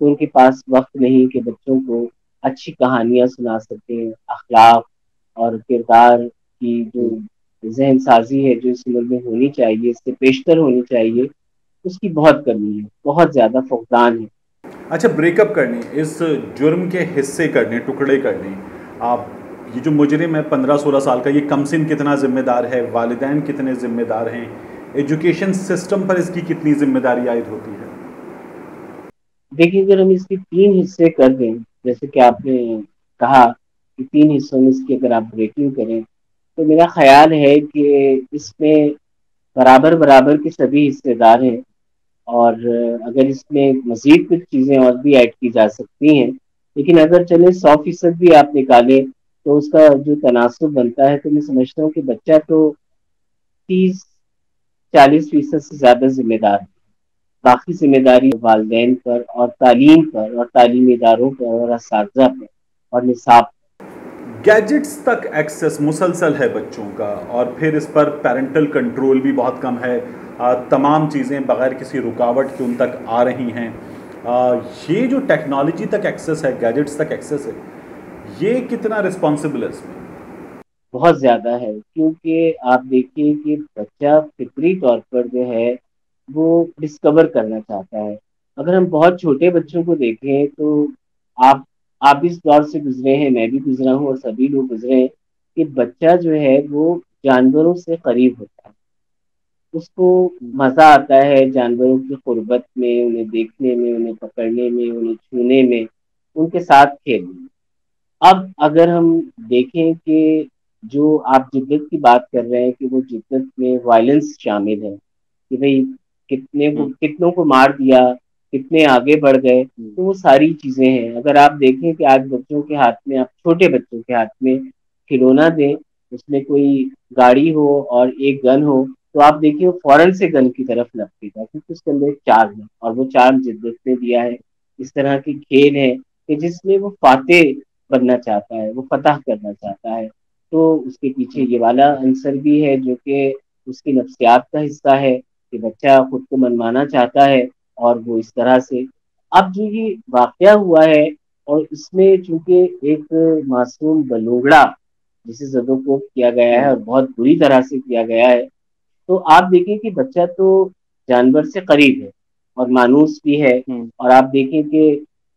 تو ان کے پاس وقت نہیں کہ بچوں کو اچھی کہانیاں سنا سکیں، اخلاق اور کردار کی جو ذہن سازی ہے جو اس عمر میں ہونی چاہیے، اس سے بیشتر ہونی چاہیے، اس کی بہت کمی ہے، بہت زیادہ فقدان ہے۔ اچھا، بریک اپ کرنے، اس جرم کے حصے کرنے، ٹکڑے کرنے، آپ یہ جو مجرم ہے 15-16 سال کا، یہ کم سن کتنا ذمہ دار ہے؟ والدین کتنے ذمہ دار ہیں؟ ایجوکیشن سسٹم پر اس کی کتنی ذمہ داری عائد ہوتی ہے؟ دیکھیے اگر ہم اس کے 3 حصے کر دیں، جیسے کہ آپ نے کہا کہ 3 حصوں میں اس کی اگر آپ بریکنگ کریں، تو میرا خیال ہے کہ اس میں برابر برابر کے سبھی حصے دار ہیں، اور اگر اس میں مزید کچھ چیزیں اور بھی ایڈ کی جا سکتی ہیں، لیکن اگر چلے 100% بھی آپ نکالیں تو اس کا جو تناسب بنتا ہے، تو میں سمجھتا ہوں کہ بچہ تو 30-40% سے زیادہ ذمہ دار ہے۔ باقی ذمہ داری والدین پر اور تعلیم پر اور تعلیمی اداروں پر اور اساتذہ پر اور نصاب پر۔ گیجٹس تک ایکسیس مسلسل ہے بچوں کا، اور پھر اس پر پیرنٹل کنٹرول بھی بہت کم ہے، تمام چیزیں بغیر کسی رکاوٹ کے ان تک آ رہی ہیں۔ یہ جو ٹیکنالوجی تک ایکسیس ہے، گیجٹس تک ایکسیس ہے، یہ کتنا رسپانسبل ہے اس میں؟ بہت زیادہ ہے، کیونکہ آپ دیکھیے کہ بچہ فطری طور پر جو ہے وہ ڈسکور کرنا چاہتا ہے۔ اگر ہم بہت چھوٹے بچوں کو دیکھیں تو آپ آپ اس دور سے گزرے ہیں، میں بھی گزرا ہوں اور سبھی لوگ گزرے ہیں، کہ بچہ جو ہے وہ جانوروں سے قریب ہوتا ہے، اس کو مزہ آتا ہے جانوروں کی قربت میں، انہیں دیکھنے میں، انہیں پکڑنے میں، انہیں چھونے میں، ان کے ساتھ کھیلنے میں۔ اب اگر ہم دیکھیں کہ جو آپ جدت کی بات کر رہے ہیں کہ وہ جدت میں وائلنس شامل ہے، کہ بھئی کتنوں کو مار دیا، کتنے آگے بڑھ گئے، تو وہ ساری چیزیں ہیں۔ اگر آپ دیکھیں کہ آج بچوں کے ہاتھ میں، آپ چھوٹے بچوں کے ہاتھ میں کھلونا دیں، اس میں کوئی گاڑی ہو اور ایک گن ہو، تو آپ دیکھیے وہ فوراً سے گن کی طرف لپکے گا، کیونکہ اس کے اندر ایک چارج ہے، اور وہ چارج جدت نے دیا ہے۔ اس طرح کے کھیل ہے کہ جس میں وہ فاتح بننا چاہتا ہے، وہ فتح کرنا چاہتا ہے، تو اس کے پیچھے یہ والا عنصر بھی ہے جو کہ اس کی نفسیات کا حصہ ہے، کہ بچہ خود کو منوانا چاہتا ہے، اور وہ اس طرح سے۔ اب جو یہ واقعہ ہوا ہے، اور اس میں چونکہ ایک معصوم بلوگڑا جسے زدوکوب کیا گیا ہے اور بہت بری طرح سے کیا گیا ہے، تو آپ دیکھیں کہ بچہ تو جانور سے قریب ہے اور مانوس بھی ہے، اور آپ دیکھیں کہ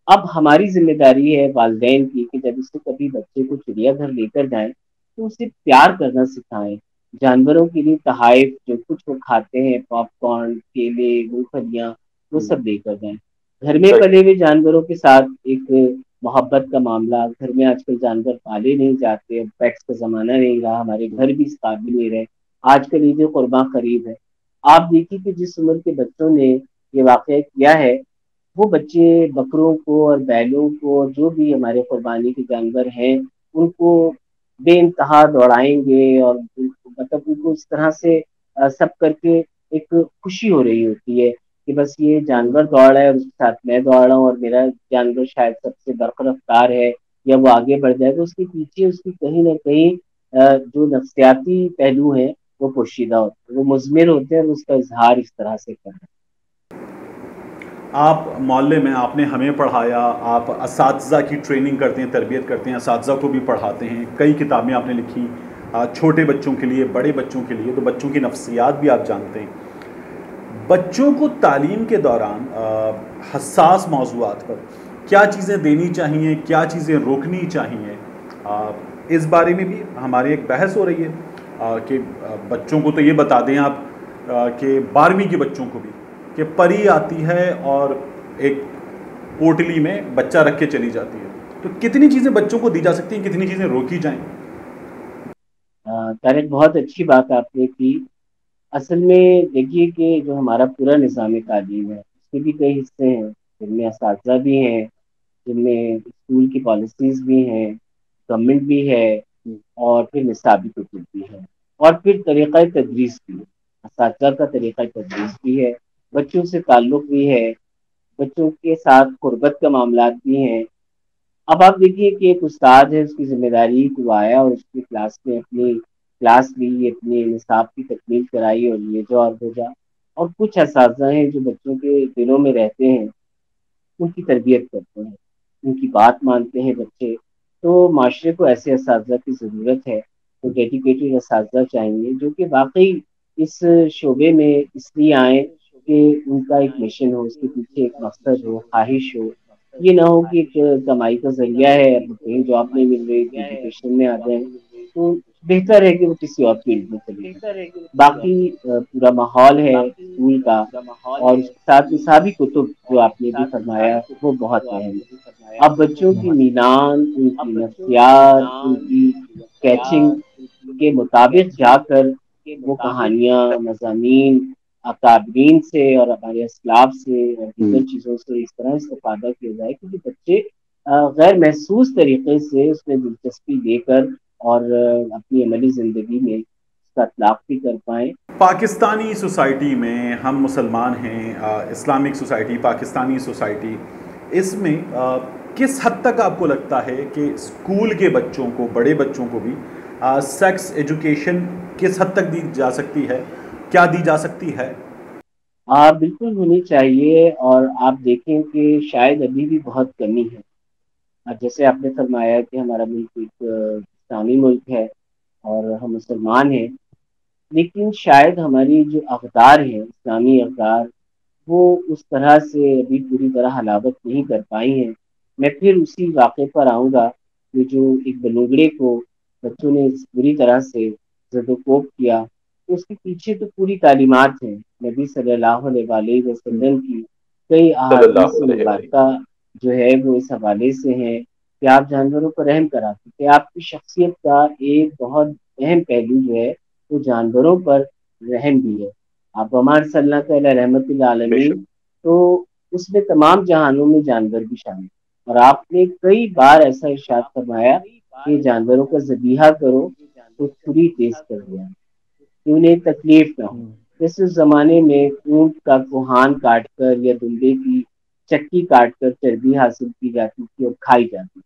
اب ہماری ذمہ داری ہے والدین کی کہ جب اس سے کبھی بچے کو چڑیا گھر لے کر جائیں تو اسے پیار کرنا سکھائیں۔ جانوروں کے لیے تحائف جو کچھ وہ کھاتے ہیں، پاپ کارن، کیلے، مونگ پھلیاں، وہ سب دے کر جائیں۔ گھر میں صحیح۔ پلے ہوئے جانوروں کے ساتھ ایک محبت کا معاملہ، گھر میں آج کل جانور پالے نہیں جاتے، پیٹس کا زمانہ نہیں رہا، ہمارے گھر بھی اس قابل نہیں رہے۔ آج کل عید قرباں قریب ہے، آپ دیکھیے کہ جس عمر کے بچوں نے یہ واقعہ کیا ہے، وہ بچے بکروں کو اور بیلوں کو، جو بھی ہمارے قربانی کے جانور ہیں، ان کو بے انتہا دوڑائیں گے، اور مطلب ان کو اس طرح سے سب کر کے ایک خوشی ہو رہی ہوتی ہے کہ بس یہ جانور دوڑ رہا ہے اور اس کے ساتھ میں دوڑ رہا ہوں، اور میرا جانور شاید سب سے برق رفتار ہے یا وہ آگے بڑھ جائے، تو اس کے پیچھے اس کی کہیں نہ کہیں جو نفسیاتی پہلو ہیں وہ پوشیدہ ہوتے ہیں، وہ مضمر ہوتے ہیں، اور اس کا اظہار اس طرح سے کرنا۔ آپ محلے میں، آپ نے ہمیں پڑھایا، آپ اساتذہ کی ٹریننگ کرتے ہیں، تربیت کرتے ہیں، اساتذہ کو بھی پڑھاتے ہیں، کئی کتابیں آپ نے لکھی چھوٹے بچوں کے لیے، بڑے بچوں کے لیے، تو بچوں کی نفسیات بھی آپ جانتے ہیں۔ بچوں کو تعلیم کے دوران حساس موضوعات پر کیا چیزیں دینی چاہیے، کیا چیزیں روکنی چاہیے، اس بارے میں بھی ہماری ایک بحث ہو رہی ہے کہ بچوں کو تو یہ بتا دیں آپ کہ 12ویں کے بچوں کو بھی کہ پری آتی ہے اور ایک پوٹلی میں بچہ رکھ کے چلی جاتی ہے، تو کتنی چیزیں بچوں کو دی جا سکتی ہیں، کتنی چیزیں روکی جائیں؟ طارق بہت اچھی بات آپ نے کی۔ اصل میں دیکھیے کہ جو ہمارا پورا نظام تعلیم ہے اس کے بھی کئی حصے ہیں، جن میں اساتذہ بھی ہیں، جن میں اسکول کی پالیسیز بھی ہیں، گورنمنٹ بھی ہے، اور پھر نصابی کتب بھی ہے، اور پھر طریقہ تدریس بھی ہے۔ اساتذہ کا طریقہ تدریس بھی ہے، بچوں سے تعلق بھی ہے، بچوں کے ساتھ قربت کا معاملات بھی ہیں۔ اب آپ دیکھیے کہ ایک استاد ہے، اس کی ذمہ داری کہ وہ آیا اور اس کی کلاس میں اپنی کلاس لی، اپنے نصاب کی تکمیل کرائی، اور یہ جو اور ہو جا۔ اور کچھ اساتذہ ہیں جو بچوں کے دلوں میں رہتے ہیں، ان کی تربیت کرتے ہیں، ان کی بات مانتے ہیں بچے. تو معاشرے کو ایسے اساتذہ کی ضرورت ہے، تو ڈیڈیکیٹڈ اساتذہ چاہیے جو کہ واقعی اس شعبے میں اس لیے آئیں کہ ان کا ایک مشن ہو، اس کے پیچھے ایک مقصد ہو، خواہش ہو. یہ نہ ہو کہ ایک کمائی کا ذریعہ ہے، اب کہیں جاب نہیں مل رہی تو ڈپریشن میں آ جائیں. تو بہتر ہے کہ وہ کسی اور فیلڈ میں چلے جائیں. باقی پورا ماحول ہے اسکول کا، اور اس کے ساتھ نصابی کتب جو آپ نے بھی فرمایا وہ بہت اہم ہے. اب بچوں کی میلان، ان کی نفسیات، ان کی کیچنگ کے مطابق جا کر وہ کہانیاں، مضامین اکابرین سے اور ہمارے اسلاف سے اور دیگر چیزوں سے اس طرح استفادہ کیا جائے کہ بچے غیر محسوس طریقے سے اس میں دلچسپی لے کر اور اپنی عملی زندگی میں اس کا اطلاق بھی کر پائیں. پاکستانی سوسائٹی میں ہم مسلمان ہیں، اسلامک سوسائٹی، پاکستانی سوسائٹی، اس میں کس حد تک آپ کو لگتا ہے کہ اسکول کے بچوں کو، بڑے بچوں کو بھی سیکس ایجوکیشن کس حد تک دی جا سکتی ہے، کیا دی جا سکتی ہے؟ بالکل ہونی چاہیے، اور آپ دیکھیں کہ شاید ابھی بھی بہت کمی ہے. جیسے آپ نے فرمایا کہ ہمارا ملک ایک اسلامی ملک ہے اور ہم مسلمان ہیں، لیکن شاید ہماری جو اقدار ہیں، اسلامی اقدار، وہ اس طرح سے ابھی پوری طرح حلاوت نہیں کر پائی ہیں. میں پھر اسی واقعے پر آؤں گا کہ جو ایک بلوگڑے کو بچوں نے بری طرح سے زد و کوب کیا، تو اس کے پیچھے تو پوری تعلیمات ہیں نبی صلی اللہ علیہ وسلم کی. کئی احادیث مبارکہ جو ہے وہ اس حوالے سے ہیں کہ آپ جانوروں پر رحم کراتے کہ آپ کی شخصیت کا ایک بہت اہم پہلو جو ہے وہ جانوروں پر رحم بھی ہے. آپ عمار صلی اللہ تعالی رحمت اللہ عالمین، تو اس میں تمام جہانوں میں جانور بھی شامل. اور آپ نے کئی بار ایسا ارشاد فرمایا کہ جانوروں کا ذبیحہ کرو تو چھری تیز کر دیا کہ انہیں تکلیف نہ ہو. جیسے اس زمانے میں اونٹ کا کوہان کاٹ کر یا دمبے کی چکی کاٹ کر چربی حاصل کی جاتی تھی اور کھائی جاتی تھی.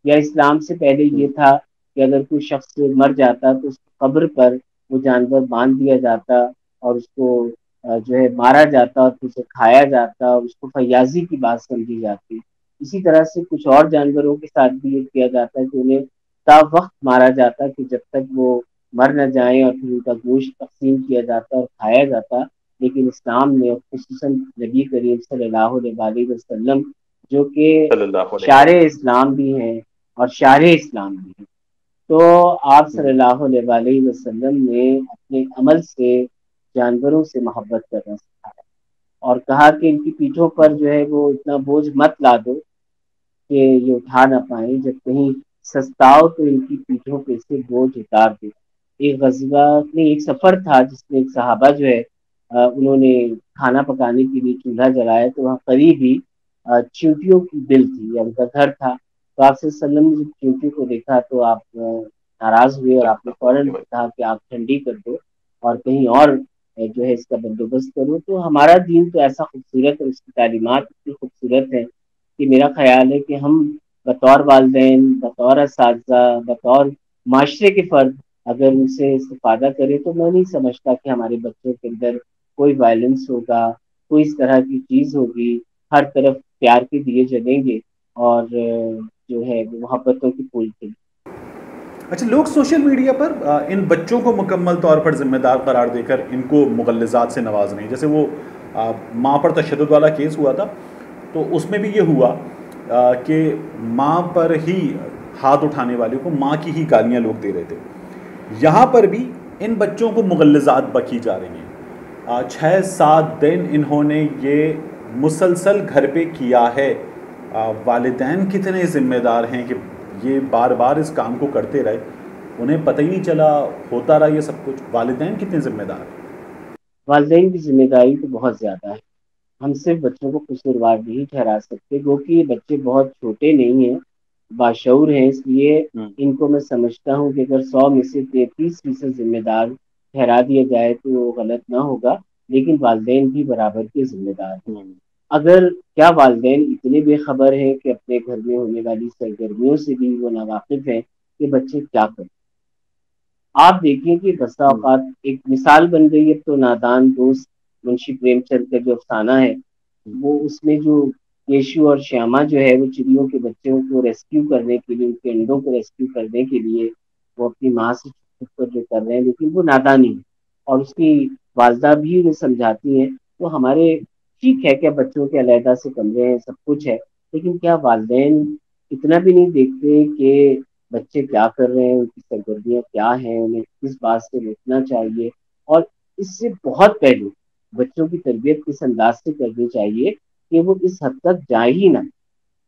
یا اسلام سے پہلے یہ تھا کہ اگر کوئی شخص مر جاتا تو اس کی قبر پر وہ جانور باندھ دیا جاتا اور اس کو جو ہے مارا جاتا اور پھر اسے کھایا جاتا اور اس کو فیاضی کی بات سمجھی جاتی. اسی طرح سے کچھ اور جانوروں کے ساتھ بھی یہ کیا جاتا ہے کہ انہیں تا وقت مارا جاتا کہ جب تک وہ مر نہ جائیں، اور پھر ان کا گوشت تقسیم کیا جاتا اور کھایا جاتا. لیکن اسلام نے، خصوصاً نبی کریم صلی اللہ علیہ وسلم جو کہ شارع اسلام بھی ہیں اور شارع اسلام بھی ہیں، تو آپ صلی اللہ علیہ وسلم نے اپنے عمل سے جانوروں سے محبت کرنا سکھایا اور کہا کہ ان کی پیٹھوں پر جو ہے وہ اتنا بوجھ مت لا دو کہ یہ اٹھا نہ پائیں، جب کہیں سستاؤ تو ان کی پیٹھوں پہ سے بوجھ اتار دے. ایک غزوہ نہیں، ایک سفر تھا جس میں ایک صحابہ جو ہے انہوں نے کھانا پکانے کے لیے چولہا جلایا، تو وہاں قریب ہی چیونٹیوں کی بل تھی یا ان کا گھر تھا. تو آپ صلی اللہ علیہ وسلم نے جب چیونٹی کو دیکھا تو آپ ناراض ہوئے اور آپ نے فوراً کہا کہ آپ ٹھنڈی کر دو اور کہیں اور جو ہے اس کا بندوبست کرو. تو ہمارا دین تو ایسا خوبصورت ہے، اس کی تعلیمات اتنی خوبصورت ہے کہ میرا خیال ہے کہ ہم بطور والدین، بطور اساتذہ، بطور معاشرے کے فرد اگر ان سے استفادہ کرے تو میں نہیں سمجھتا کہ ہمارے بچوں کے اندر کوئی وائلنس ہوگا، کوئی اس طرح کی چیز ہوگی. ہر طرف پیار کے دیے جلیں گے اور جو ہے محبتوں کی پھول کھلیں. اچھا، لوگ سوشل میڈیا پر ان بچوں کو مکمل طور پر ذمہ دار قرار دے کر ان کو مغلظات سے نواز رہے ہیں. جیسے وہ ماں پر تشدد والا کیس ہوا تھا، تو اس میں بھی یہ ہوا کہ ماں پر ہی ہاتھ اٹھانے والے کو ماں کی ہی گالیاں لوگ دے رہے تھے. یہاں پر بھی ان بچوں کو مغلظات بکی جا رہی ہیں. 6-7 دن انہوں نے یہ مسلسل گھر پہ کیا ہے. والدین کتنے ذمہ دار ہیں کہ یہ بار بار اس کام کو کرتے رہے، انہیں پتہ ہی نہیں چلا ہوتا رہا یہ سب کچھ. والدین کتنے ذمہ دار ہیں؟ والدین کی ذمہ داری تو بہت زیادہ ہے. ہم صرف بچوں کو قصوروار نہیں ٹھہرا سکتے، کیونکہ یہ بچے بہت چھوٹے نہیں ہیں، باشعور ہیں. اس لیے ان کو میں سمجھتا ہوں کہ اگر 100 میں سے 33% ذمہ دار ٹھہرا دیا جائے تو وہ غلط نہ ہوگا. لیکن والدین بھی برابر کے ذمہ دار ہیں. اگر کیا والدین اتنے بے خبر ہیں کہ اپنے گھر میں ہونے والی سرگرمیوں سے بھی وہ ناواقف ہیں کہ بچے کیا کریں؟ آپ دیکھیں کہ بسا اوقات ایک مثال بن گئی ہے تو نادان دوست منشی پریم چند کا جو افسانہ ہے، وہ اس میں جو کیشو اور شیاما جو ہے وہ چڑیوں کے بچوں کو ریسکیو کرنے کے لیے، ان کے انڈوں کو ریسکیو کرنے کے لیے وہ اپنی ماں سے چھپ کر جو کر رہے ہیں، لیکن وہ نادانی ہے اور اس کی والدہ بھی انہیں سمجھاتی ہیں. تو ہمارے ٹھیک ہے کہ بچوں کے علیحدہ سے کمرے ہیں، سب کچھ ہے، لیکن کیا والدین اتنا بھی نہیں دیکھتے کہ بچے کیا کر رہے ہیں، ان کی سرگرمیاں کیا ہیں، انہیں کس بات سے روکنا چاہیے. اور اس سے بہت پہلے بچوں کی تربیت کس انداز سے کرنی چاہیے کہ وہ اس حد تک جائے ہی نہ.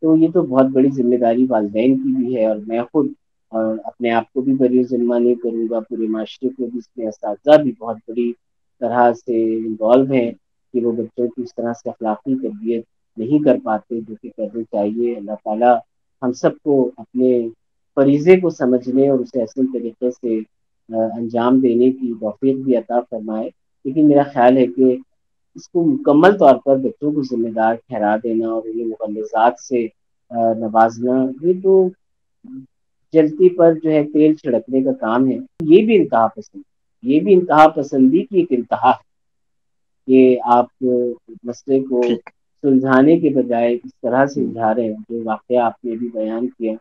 تو یہ تو بہت بڑی ذمہ داری والدین کی بھی ہے، اور میں خود اور اپنے آپ کو بھی بری ذمہ نہیں کروں گا، پورے معاشرے کو بھی، اس میں اساتذہ بھی بہت بڑی طرح سے انوالو ہیں کہ وہ بچوں کی اس طرح سے اخلاقی تربیت نہیں کر پاتے جو کہ کرنی چاہیے. اللہ تعالیٰ ہم سب کو اپنے فریضے کو سمجھنے اور اسے اصل طریقے سے انجام دینے کی توفیق بھی عطا فرمائے. لیکن میرا خیال ہے کہ اس کو مکمل طور پر بچوں کو ذمہ دار ٹھہرا دینا اور انہیں مغلظات سے نوازنا، یہ تو جلتی پر جو ہے تیل چھڑکنے کا کام ہے. یہ بھی انتہا پسند، یہ بھی انتہا پسندی کی ایک انتہا ہے کہ آپ مسئلے کو ٹھیک. سلجھانے کے بجائے اس طرح سے الجھا رہے ہیں. جو واقعہ آپ نے بھی بیان کیا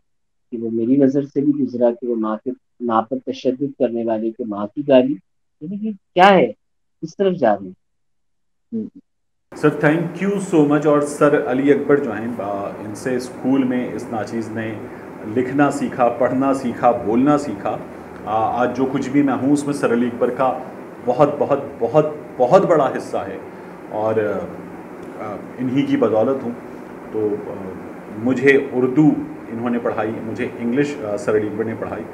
کہ وہ میری نظر سے بھی گزرا کہ وہ ماں پر تشدد کرنے والے کے ماں کی گالی، یعنی کہ کیا ہے، کس طرف جا رہے ہیں. سر تھینک یو سو مچ. اور سر علی اکبر جو ہیں ان سے اسکول میں اس ناچیز نے لکھنا سیکھا، پڑھنا سیکھا، بولنا سیکھا. آج جو کچھ بھی میں ہوں اس میں سر علی اکبر کا بہت بہت بہت بہت بڑا حصہ ہے، اور انہی کی بدولت ہوں. تو مجھے اردو انہوں نے پڑھائی، مجھے انگلش سر علی اکبر نے پڑھائی.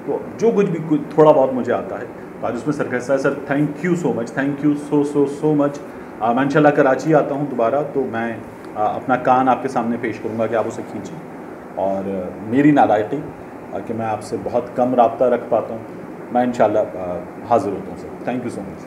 تو جو کچھ بھی تھوڑا بہت مجھے آتا ہے تو آج اس میں سر کا حصہ ہے. Sir thank you so much, thank you so so so much. میں انشاءاللہ کراچی آتا ہوں دوبارہ تو میں اپنا کان آپ کے سامنے پیش کروں گا کہ آپ اسے کھینچیں. اور میری نالائقی کہ میں آپ سے بہت کم رابطہ رکھ پاتا ہوں، میں انشاءاللہ حاضر ہوتا ہوں. سر تھینک یو سو مچ.